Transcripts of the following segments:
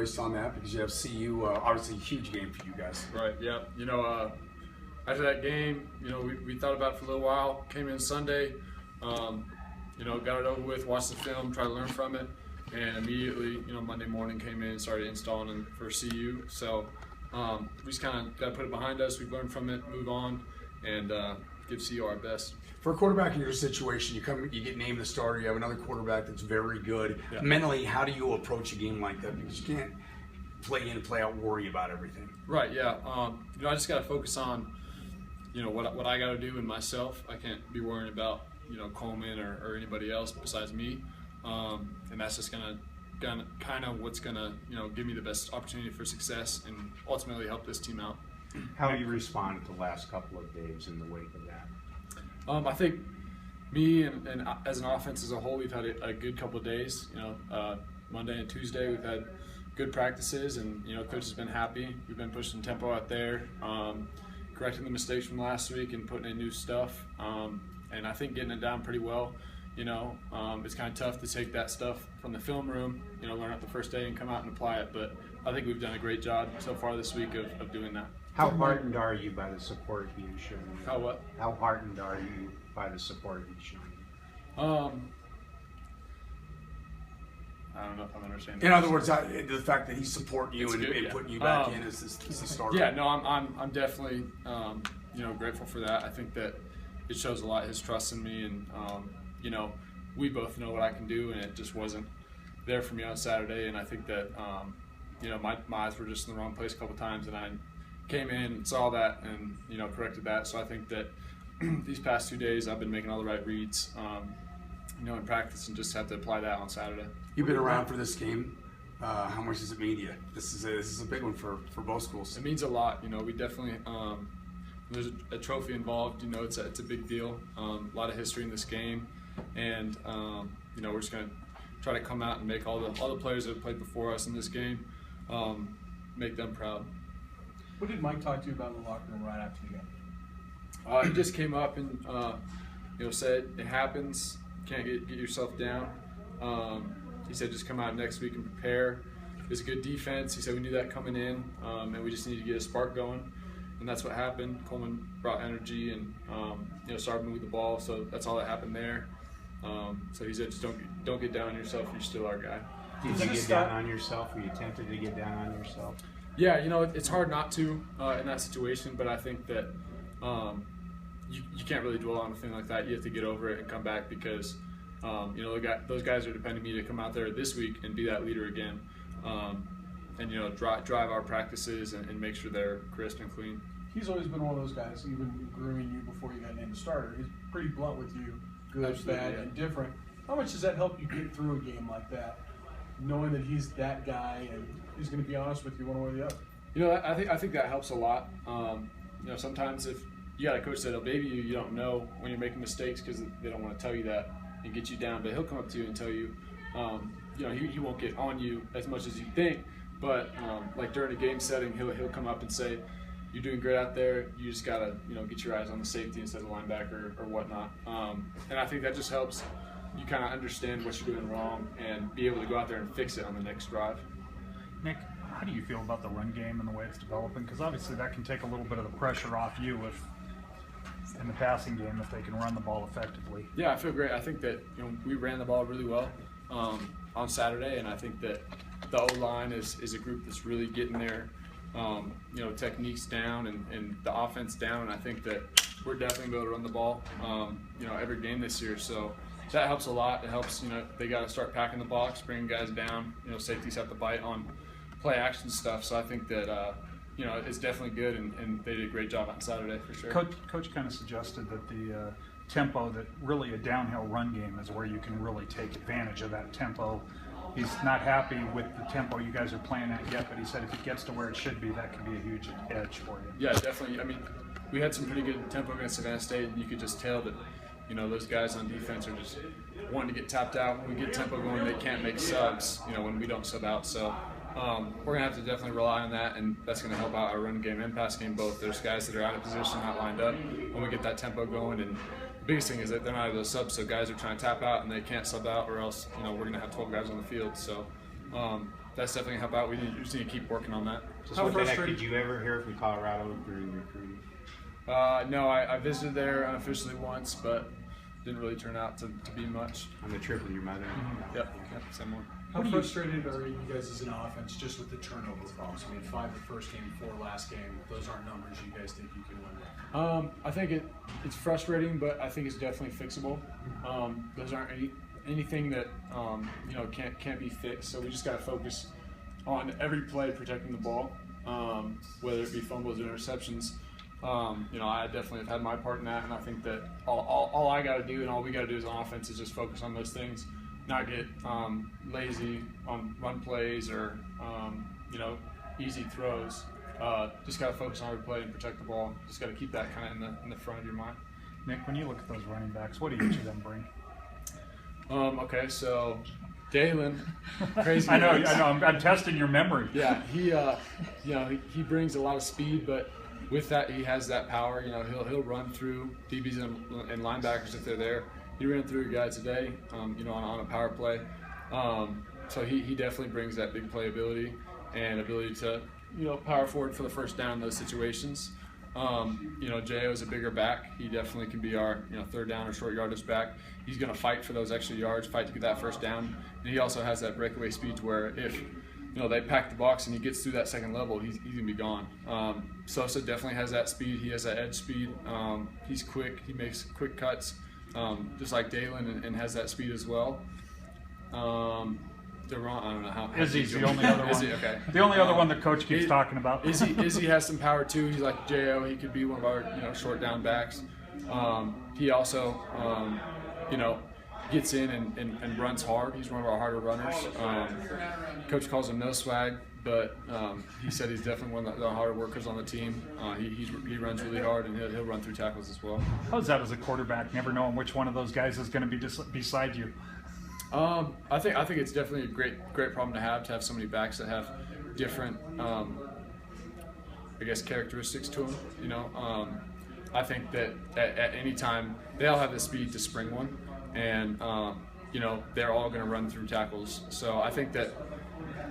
voiced on that because you have CU, obviously a huge game for you guys. Right, yeah. After that game, we thought about it for a little while, came in Sunday, got it over with, watched the film, tried to learn from it, and immediately, Monday morning came in and started installing them for CU. So we just kind of got to put it behind us. We've learned from it, move on, and give CU our best. For a quarterback in your situation, you get named the starter, you have another quarterback that's very good. Yeah. Mentally, how do you approach a game like that? Because you can't play in and play out, worry about everything. Right, yeah. I just got to focus on, what I got to do and myself. I can't be worrying about, Coleman or anybody else besides me. And that's just going to kind of what's going to, give me the best opportunity for success and ultimately help this team out. How do you respond to the last couple of days in the wake of that? I think me and as an offense as a whole, we've had a good couple of days. Monday and Tuesday we've had good practices, and coach has been happy. We've been pushing tempo out there, correcting the mistakes from last week and putting in new stuff. And I think getting it down pretty well. It's kind of tough to take that stuff from the film room, learn it the first day and come out and apply it. But I think we've done a great job so far this week of doing that. How heartened are you by the support you've shown? How what? How heartened are you by the support you've shown? I don't know if I'm understanding. In other words, the fact that he's supporting you and putting you back in as the starter. Yeah, no, I'm definitely grateful for that. I think that it shows a lot his trust in me, and we both know what I can do, and it just wasn't there for me on Saturday. And I think that my eyes were just in the wrong place a couple times, and I came in, saw that, and corrected that. So I think that these past 2 days I've been making all the right reads, in practice, and just have to apply that on Saturday. You've been around for this game. How much does it mean to you? This is a big one for both schools. It means a lot. We definitely there's a trophy involved. It's a big deal. A lot of history in this game, and we're just gonna try to come out and make all the players that have played before us in this game, make them proud. What did Mike talk to you about in the locker room right after the game? He just came up and said it happens. Can't get yourself down. He said just come out next week and prepare. It's a good defense. He said we knew that coming in, and we just needed to get a spark going, and that's what happened. Coleman brought energy and started moving the ball, so that's all that happened there. So he said just don't get down on yourself. You're still our guy. Did you get down on yourself? Were you tempted to get down on yourself? Yeah, it's hard not to in that situation, but I think that you can't really dwell on a thing like that. You have to get over it and come back because those guys are depending on me to come out there this week and be that leader again, and drive our practices and make sure they're crisp and clean. He's always been one of those guys, even grooming you before you got named a starter. He's pretty blunt with you, good, Absolutely, bad, yeah. and different. How much does that help you get through a game like that, knowing that he's that guy and he's going to be honest with you one way or the other? I think that helps a lot. Sometimes if you got a coach that'll baby you, you don't know when you're making mistakes because they don't want to tell you that and get you down. But he'll come up to you and tell you, he won't get on you as much as you think. But like during a game setting, he'll come up and say, "You're doing great out there. You just gotta get your eyes on the safety instead of the linebacker or whatnot." And I think that just helps you kind of understand what you're doing wrong and be able to go out there and fix it on the next drive. Nick, how do you feel about the run game and the way it's developing? Because obviously that can take a little bit of the pressure off you in the passing game if they can run the ball effectively. Yeah, I feel great. I think that we ran the ball really well on Saturday, and I think that the O-line is a group that's really getting their techniques down and the offense down. And I think that we're definitely going to run the ball every game this year. So that helps a lot. It helps, they got to start packing the box, bringing guys down. Safeties have to bite on play action stuff. So I think that it's definitely good, and they did a great job on Saturday for sure. Coach kind of suggested that the tempo, that really a downhill run game is where you can really take advantage of that tempo. He's not happy with the tempo you guys are playing at yet, but he said if it gets to where it should be, that could be a huge edge for you. Yeah, definitely. I mean, we had some pretty good tempo against Savannah State, and you could just tell that those guys on defense are just wanting to get tapped out. When we get tempo going, they can't make subs, when we don't sub out. So we're going to have to definitely rely on that, and that's going to help out our run game and pass game both. There's guys that are out of position, not lined up when we get that tempo going, and the biggest thing is that they're not able to sub, so guys are trying to tap out and they can't sub out, or else we're going to have 12 guys on the field. So that's definitely gonna help out. We just need to keep working on that. Just How what the heck frustrating- did you ever hear from Colorado during recruiting? No, I visited there unofficially once, but didn't really turn out to be much. On the trip with your mother? Yep, same one. How frustrated are you guys as an offense just with the turnover problems? I mean, 5 the first game, 4 last game. Those aren't numbers you guys think you can win with. I think it's frustrating, but I think it's definitely fixable. Those aren't anything that can't be fixed. So we just got to focus on every play protecting the ball, whether it be fumbles or interceptions. I definitely have had my part in that, and I think that all I got to do and all we got to do as an offense is just focus on those things, not get lazy on run plays or easy throws. Just got to focus on every play and protect the ball. Just got to keep that kind of in the front of your mind. Nick, when you look at those running backs, what do each of them bring? Okay, so Dalen, crazy. I know. legs. I'm testing your memory. Yeah, he brings a lot of speed, but with that he has that power. He'll run through DBs and linebackers if they're there. He ran through guys today, on a power play. So he definitely brings that big playability and ability to power forward for the first down in those situations. J.O. is a bigger back. He definitely can be our third down or short yardage back. He's going to fight for those extra yards, fight to get that first down. And he also has that breakaway speed to where if they pack the box and he gets through that second level, he's going to be gone. Sosa definitely has that speed. He has that edge speed. He's quick. He makes quick cuts, just like Dalen, and has that speed as well. Deron, I don't know how. Izzy's the only other one. Izzy, okay. The only other one the coach keeps talking about. Izzy has some power too. He's like J.O. He could be one of our short down backs. He also gets in and runs hard. He's one of our harder runners. Coach calls him no swag, but he said he's definitely one of the harder workers on the team. He runs really hard and he'll run through tackles as well. How's that as a quarterback? Never knowing which one of those guys is going to be beside you. I think it's definitely a great problem to have so many backs that have different characteristics to them. I think that at any time they all have the speed to spring one, and they're all going to run through tackles. So I think that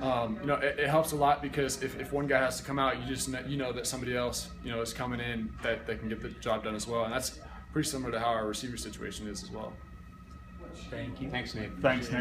it helps a lot because if one guy has to come out, you just know that somebody else is coming in that can get the job done as well, and that's pretty similar to how our receiver situation is as well. Thank you. Thanks, Nate. Thanks, Nick.